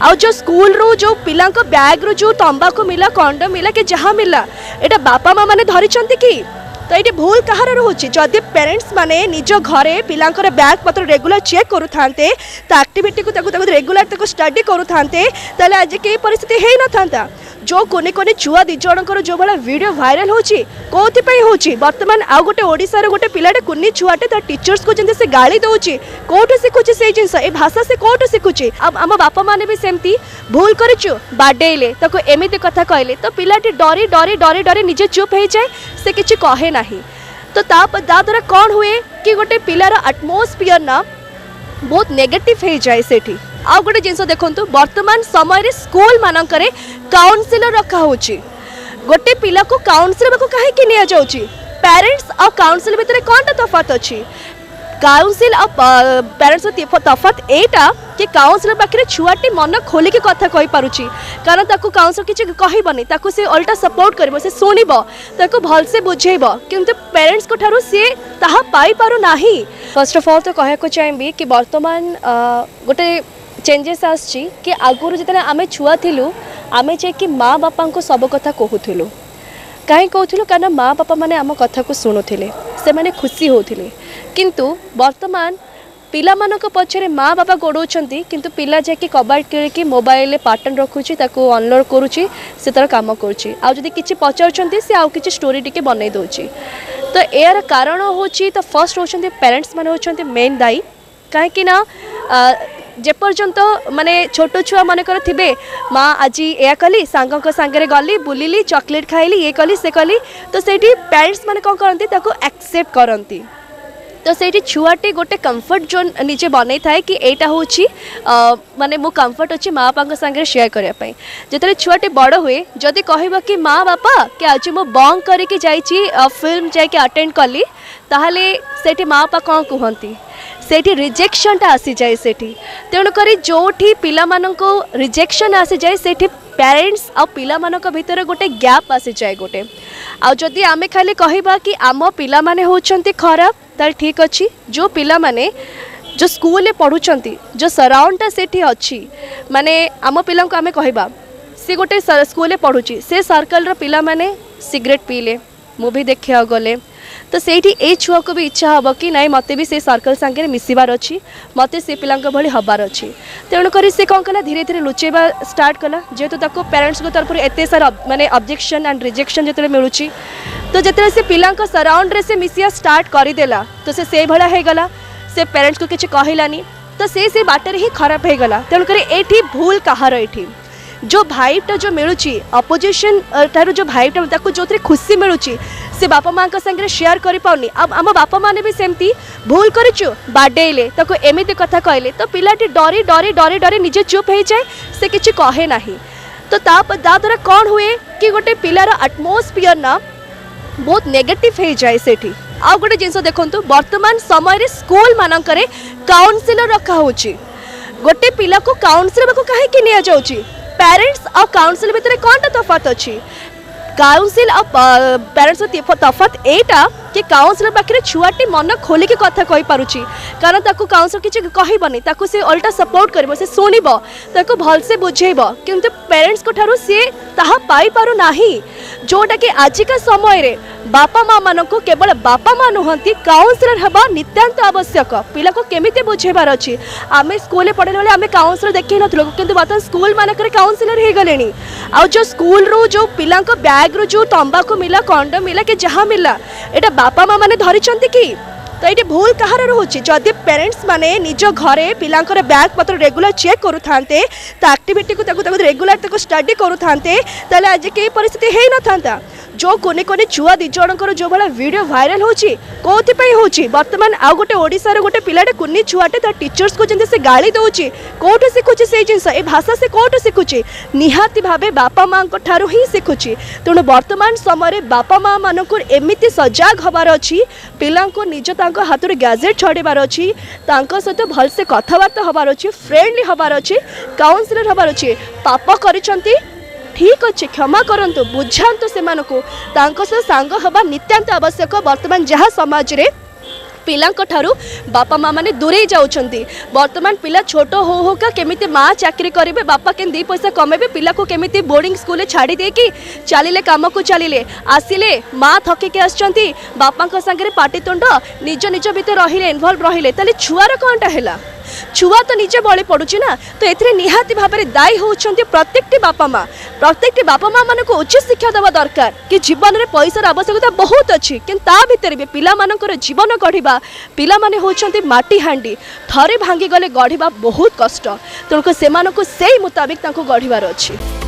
आउ जो स्कूल रू जो पिला बैग रू जो तंबाकू मिला कंडम मिला कि जहाँ मिला एटा बापा माँ मैंने धरी कि तो ये भूल कहार रोचे जदि पेरेंट्स माने निज घरे पिलांकर बैग पत्र रेगुलर चेक करू थांते एक्टिविटी को रेगुलर स्टडी करू थांते ताले आज के परिस्थिति हे न थांता जो कोने कोने छुआ दी जनकर जो भाया वीडियो भाइराल होची कोथि होची वर्तमान आ गोटे ओडिसा गोटे पिलाटे कुन्नी छुआटे तो टीचर्स को जंते से गाली दउची कोठे सिखुची से जिंस ए भाषा से कोठे सिखुची अब आम बापा माने भी सेमती भूल करिचु बाडेले ताको एमिति कथा कहले तो पिलाटी डरी डरी डरी डरी निजे चुप हो जाए से किछि कहे नाही तो ता द्वारा कौन हुए कि गोटे पिलार एटमोस्फियर ना बहुत नेगेटिव हो जाए सेठी आ गोटे जिनस देखो वर्तमान समय स्कूल मानकरे काउंसिलर रखा होची गोटे पिला को काउंसिलर को कहीं कि निया जाउची पेरेंट्स और काउंसिलर भितर कौन तफात अच्छी काउंसिल और पेरेंट्स तफात एटा कि काउंसिलर पाखे छुआटी मन खोलिकी कथा कहि पारुची कारण ताको काउंसिलर किछि कहबनी ताको से उल्टा सपोर्ट करबो से सुनिबो ताको भल से बुझेबो किंतु पेरेंट्स को ठारो से ताहा पाई पारु नाही। फर्स्ट ऑफ ऑल तो कहया को चाहेबी कि वर्तमान गोटे चेंजेस आछि कि आगुरु जतने आमे छुआ थिलु आमे जे कि माँ बापा को सब कथा कहूथिलु कहीं कहूथिलु कारण माँ बापा माने आम कथा को शुणुथिले से माने खुशी होथिले किंतु वर्तमान पिला मानक पछरे माँ बापा गोड़ौछंती किंतु पिला जाकि कबाड़ किरिकी मोबाइल पाटन रखुची ताको अनलोड करूची से तर काम करूची आ जदि किछि पचारुछंती से आउ किछि स्टोरी टिके बनै दोची तो एयर कारण होची तो फर्स्ट होछंती पेरेंट्स माने होछंती मेन दायी कहीं ना जेपर्यंत माने छोट छुआ मनकर थे माँ आज या कली सांग सांगे गली बुलिली चॉकलेट खाइली ये कली से कली तो सेठी पेरेंट्स माने कौन करती एक्सेप्ट करती तो सेठी छुआटी गोटे कंफर्ट जोन निजे बनै थाए कि एटा होची माने मो कंफर्ट अच्छी माँ बापा संगे शेयर करने जिते छुआटी बड़ हुए जदि कहब कि माँ बापा कि आज मो बंक करके जाइए फिल्म जाके अटेंड कली ताहले सेठी माँ बापा कौन कहती सेठी रिजेक्शनटा आसी जाए सेठी तेणुक जोठी पिला मानको रिजेक्शन आसी जाए सेठी पेरेंट्स आ पिला मानक भितर गोटे गैप आसी जाए गोटे आ जदि आमे खाली कहबा कि आम पिला माने होचंती खराब ताल ठीक अच्छी जो पिला माने जो स्कूल पढ़ुचंती जो सराउंडटा सेठी अच्छी माने आम पिला को आमे कहबा से गोटे स्कूल पढ़ुची से सर्कल रो पिला माने सिगरेट पीले मूवी देखा गले तो सेठी ए छुआ को भी इच्छा हम कि नाई मते भी से सर्कल सांगे मिसबार अच्छी मते से पिला भली हबार अच्छी तेणुक से कौन कला धीरे धीरे लुचेबा स्टार्ट कला जेहेतु ताको पेरेंट्स को तरफ एत सारा माने ऑब्जेक्शन एंड रिजेक्शन जो मिलूची तो जिते से पिला सराउंड रे से मिसिया स्टार्ट करदेला तो से भला हो गला से पेरेंट्स को किसी कहलानी तो से बाटर ही खराब हो गला तेणुक एठी भूल कहार एठी जो भाइबटा जो मिलूची अपोजिशन ठार जो भाइबटा जो खुशी मिलूची से बापा माँ संगे शेयर कर पाउनी अब आम बापा माने भी सेमती भूल करिचु बाडेले ताको एमिति कथा कहले तो पिलाटी डरी डरी डरी डरी निजे चुप हो जाए से किछि कहे नाही तो ता द्वारा कौन हुए कि गोटे पिलार एटमोस्फियर ना बहुत नेगेटिव हो जाए सेठी आ गोटे जिनस देखो वर्तमान समय स्कूल मानकरे काउंसिलर रखा होची गोटे पिला को काउंसिलर को कहीं कि निया जाउची पेरेंट्स और काउंसिल भितर कौन तफात अच्छी काउंसिल और पेरेंट्स तफात एटा कि काउंसिलर पाखे छुआटी मन खोलिकी कथा कहि पारुची कारण ताको काउंसिलर किछि कहबनी ताको से उल्टा सपोर्ट करबो से सुनिबो ताको भल से बुझेबो किंतु पेरेंट्स को ठारो से ताहा पाई पारु नाही जोटा कि आजिका समय रे बापा माँ मानक केवल बापा माँ नुहंती काउंसिलर हबा नित्यांत आवश्यक पिला को केमिति बुझेबार अछि आमे स्कूल पढ़े बेले आमे काउंसिलर देखि नथलो किंतु वर्तमान स्कूल मानकर काउंसिलर हे गलेनी आ जो स्कूल रो जो पिला बैग रो जो तंबाकू मिला कंडम मिला कि जहाँ मिला एटा बापा माँ मैंने धरी कि तो ये भूल कहार रोचे जदि पेरेंट्स माने निज घरे पिलांकर बैग पत्र रेगुलर चेक करू थांते एक्टिविटी को रेगुलर स्टडी करू थांते ताले आज के परिस्थिति हे न थांता जो कोने कोने छुआ दी जनकर जो भाया वीडियो भाइराल होची कोथि होची वर्तमान आ गोटे ओडिसा गोटे पिलाटे कुन्नी छुआटे तो टीचर्स को जंते से गाली दउची कोठे सिखुची से जिंस ए भाषा से कोठे सिखुची निहाती भाबे बापा माँ को ठारू ही सिखुची तेणु वर्तमान समय बापा माँ मानक एमिति सजाग हबार अच्छी पिला को निज हाथ में गैजेट छड़ेबार अच्छी सहित भलसे कथबार्ता हबार अच्छी फ्रेंडली हबार अच्छी काउंसिलर हबार अच्छी पाप करिसंती ठीक अच्छे क्षमा करंतु बुझातु से सांग हवा नित्यांत आवश्यक वर्तमान जहाँ समाज रे पिलांको ठारू बापा माँ मैंने दूरे जाउछंती। वर्तमान पिला छोट हो होका केमिति माँ चाकरी करेंगे बापा के 2 पैसा कमेबे पिला को केमिति बोर्डिंग स्कूल छाड़ी देकी चलिले काम को चलिले आसिले माँ थकिके आसचंती बापा संगे पाटितुंड निज निज भितर रहिले इनवॉल्व रहिले ताले छुआर कोनटा हैला छुआ तो निजे बड़ी पड़ुची ना तो एथिरे निहाती भाव में दायी होउछंती प्रत्येकटी बापा माँ मान को उचित शिक्षा देवा दरकार कि जीवन में पैसार आवश्यकता बहुत अच्छी कि भितर भी पिला मानकर जीवन गढ़ा पिला माने होउछंती माटी हांडी थरे भांगी गले गढ़ा बहुत कष्ट तेणुक से मुताबिक गढ़वार अच्छी।